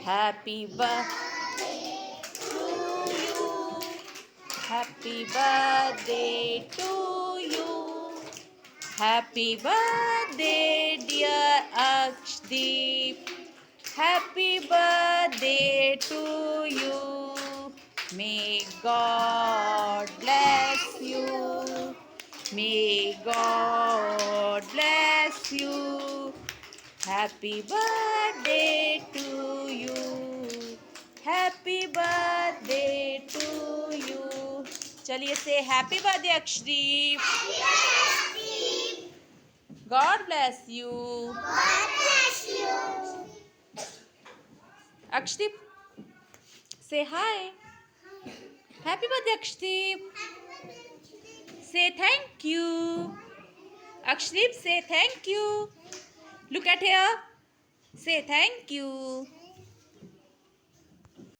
Happy birthday to you. Happy birthday to you. Happy birthday, dear Akshdeep. Happy birthday to you. May God bless you. May God bless you. Happy birthday to you. Happy birthday to you. चलिए से happy birthday Akshdeep. God bless you. Akshdeep, say hi. Happy birthday, Akshdeep. Say thank you. Akshdeep, say thank you. Look at here. Say thank you.